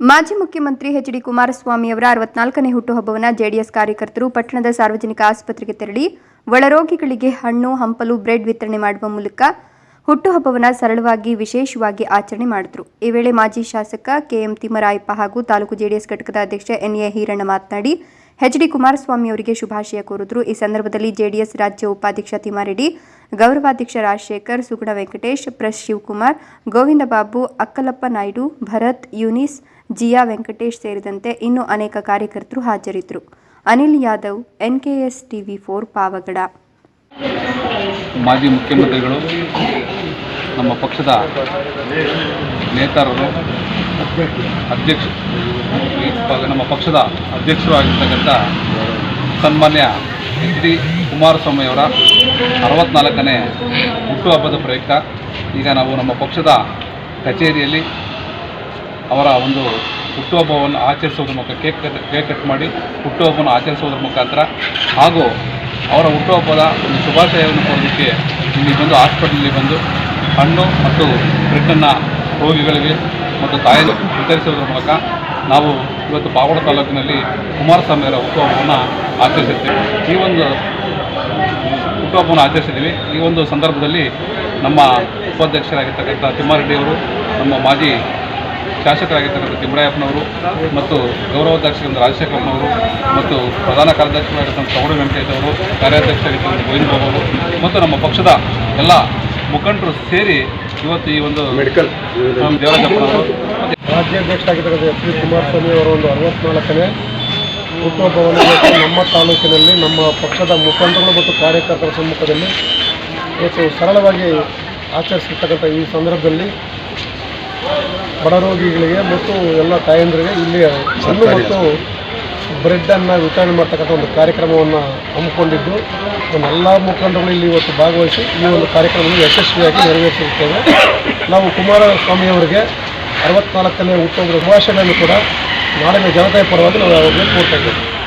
ಮಾಜಿ ಮುಖ್ಯಮಂತ್ರಿ ಎಚ್.ಡಿ. ಕುಮಾರಸ್ವಾಮಿ ಅವರ 64ನೇ ಹುಟ್ಟುಹಬ್ಬವನ್ನು ಜೆಡಿಎಸ್ ಕಾರ್ಯಕರ್ತರು ಪಟ್ಟಣದ ಸಾರ್ವಜನಿಕ ಆಸ್ಪತ್ರೆಗೆ ತೆರಳಿ ಒಳರೋಗಿಗಳಿಗೆ ಹಣ್ಣು, ಹಂಪಲು, ಬ್ರೆಡ್ ವಿತರಣೆ ಮಾಡುವ ಮೂಲಕ ಹುಟ್ಟುಹಬ್ಬವನ್ನು ಸರಳವಾಗಿ ವಿಶೇಷವಾಗಿ ಆಚರಣೆ ಮಾಡಿದರು. ಈ ವೇಳೆ ಮಾಜಿ ಶಾಸಕ ಕೆ.ಎಂ. ತಿಮ್ಮರಾಯಪ್ಪ ಹಾಗೂ ತಾಲೂಕು ಜೆಡಿಎಸ್ ಘಟಕದ ಅಧ್ಯಕ್ಷ ಎನ್.ಎ. ಹೀರಣ್ಣ ಮಾತನಾಡಿ ಎಚ್.ಡಿ. ಕುಮಾರಸ್ವಾಮಿ ಅವರಿಗೆ ಶುಭಾಶಯ ಕೋರಿದರು. ಈ ಸಂದರ್ಭದಲ್ಲಿ ಜೆಡಿಎಸ್ ರಾಜ್ಯ ಉಪಾಧ್ಯಕ್ಷ ತಿಮ್ಮಾರೆಡ್ಡಿ, ಗೌರವಾಧ್ಯಕ್ಷ ರಾಜಶೇಖರ್, ಸುಗುಣ ವೆಂಕಟೇಶ್, ಪ್ರೆಸ್ ಶಿವಕುಮಾರ್, ಗೋವಿಂದ ಬಾಬು, ಅಕ್ಕಲಪ್ಪ ನಾಯ್ಡು, ಭರತ್, ಯೂನಿಸ್, ಜಿಯಾ ವೆಂಕಟೇಶ್ ಸೇರಿದಂತೆ ಇನ್ನೂ ಅನೇಕ ಕಾರ್ಯಕರ್ತರು ಹಾಜರಿದ್ದರು. Anil Yadav, NKS TV4 Pavagada. ಮಾಜಿ ಮುಖ್ಯಮಂತ್ರಿಗಳು, ನಮ್ಮ ಪಕ್ಷದ ನೇತಾರರು, ನಮ್ಮ ಪಕ್ಷದ ಅಧ್ಯಕ್ಷರು ಆಗಿರ್ತಕ್ಕಂಥ ಸನ್ಮಾನ್ಯ ಎಚ್.ಡಿ. ಕುಮಾರಸ್ವಾಮಿ ಅವರ 64ನೇ ಹುಟ್ಟುಹಬ್ಬದ ಪ್ರಯುಕ್ತ ಈಗ ನಾವು ನಮ್ಮ ಪಕ್ಷದ ಕಚೇರಿಯಲ್ಲಿ ಅವರ ಒಂದು ಹುಟ್ಟುಹಬ್ಬವನ್ನು ಆಚರಿಸೋದ್ರ ಮೂಲಕ ಕೇಕ್ ಕಟ್ ಮಾಡಿ ಹುಟ್ಟುಹಬ್ಬವನ್ನು ಆಚರಿಸೋದ್ರ ಮುಖಾಂತರ ಹಾಗೂ ಅವರ ಹುಟ್ಟುಹಬ್ಬದ ಒಂದು ಶುಭಾಶಯವನ್ನು ಕೊಡೋದಕ್ಕೆ ಇಲ್ಲಿ ಬಂದು ಹಾಸ್ಪಿಟಲಲ್ಲಿ ಬಂದು ಹಣ್ಣು ಮತ್ತು ಬ್ರೆಡ್ಡನ್ನು ರೋಗಿಗಳಿಗೆ ಮತ್ತು ತಾಯಿಗೆ ವಿತರಿಸೋದ್ರ ಮೂಲಕ ನಾವು ಇವತ್ತು ಪಾವಗಡ ತಾಲೂಕಿನಲ್ಲಿ ಕುಮಾರಸ್ವಾಮಿ ಅವರ ಹುಟ್ಟುಹಬ್ಬವನ್ನು ಆಚರಿಸುತ್ತೇವೆ. ಈ ಒಂದು ಹುಟ್ಟುಹಬ್ಬವನ್ನು ಆಚರಿಸಿದ್ದೀವಿ. ಈ ಒಂದು ಸಂದರ್ಭದಲ್ಲಿ ನಮ್ಮ ಉಪಾಧ್ಯಕ್ಷರಾಗಿರ್ತಕ್ಕಂಥ ತಿಮ್ಮಾರೆಡ್ಡಿ ಅವರು, ನಮ್ಮ ಮಾಜಿ ಶಾಸಕರಾಗಿರ್ತಕ್ಕಂಥ ತಿಮ್ಮರಾಯಪ್ಪನವರು ಮತ್ತು ಗೌರವಾಧ್ಯಕ್ಷರಾದ ರಾಜಶೇಖರ್ನವರು ಮತ್ತು ಪ್ರಧಾನ ಕಾರ್ಯದರ್ಶಿಯಾಗಿರ್ತಕ್ಕಂಥ ಸುಗುಣ ವೆಂಕಟೇಶ್ ಅವರು, ಕಾರ್ಯಾಧ್ಯಕ್ಷರಾಗಿರ್ತಕ್ಕಂಥ ಗೋವಿಂದ ಬಾಬು ಅವರು ಮತ್ತು ನಮ್ಮ ಪಕ್ಷದ ಎಲ್ಲ ಮುಖಂಡರು ಸೇರಿ ಇವತ್ತು ಈ ಒಂದು ದೇವರಾಜಪ್ಪನವರು ರಾಜ್ಯಾಧ್ಯಕ್ಷರಾಗಿರ್ತಕ್ಕಂಥ ಎಚ್.ಡಿ. ಕುಮಾರಸ್ವಾಮಿ ಅವರ ಒಂದು 64ನೇ ಹುಟ್ಟುಹಬ್ಬವನ್ನು ನಮ್ಮ ತಾಲೂಕಿನಲ್ಲಿ ನಮ್ಮ ಪಕ್ಷದ ಮುಖಂಡರು ಮತ್ತು ಕಾರ್ಯಕರ್ತರ ಸಮ್ಮುಖದಲ್ಲಿ ಇವತ್ತು ಸರಳವಾಗಿ ಆಚರಿಸಿರ್ತಕ್ಕಂಥ ಈ ಸಂದರ್ಭದಲ್ಲಿ ಬಡ ರೋಗಿಗಳಿಗೆ ಮತ್ತು ಎಲ್ಲ ತಾಯಂದರಿಗೆ ಇಲ್ಲಿ ಹಣ್ಣು ಮತ್ತು ಬ್ರೆಡ್ಡನ್ನು ವಿತರಣೆ ಮಾಡ್ತಕ್ಕಂಥ ಒಂದು ಕಾರ್ಯಕ್ರಮವನ್ನು ಹಮ್ಮಿಕೊಂಡಿದ್ದು ಎಲ್ಲ ಮುಖಂಡರು ಇಲ್ಲಿ ಇವತ್ತು ಭಾಗವಹಿಸಿ ಈ ಒಂದು ಕಾರ್ಯಕ್ರಮವನ್ನು ಯಶಸ್ವಿಯಾಗಿ ನೆರವೇರಿಸುತ್ತೇವೆ. ನಾವು ಕುಮಾರಸ್ವಾಮಿಯವರಿಗೆ 64ನೇ ಹುಟ್ಟುಹಬ್ಬದ ಶುಭಾಶಯಗಳನ್ನು ಕೂಡ ನಾಡಿನ ಜನತೆಯ ಪರವಾಗಿ ನಾವು ಅವರಿಗೆ ಕೋರ್ತಾ ಇದ್ದೇವೆ.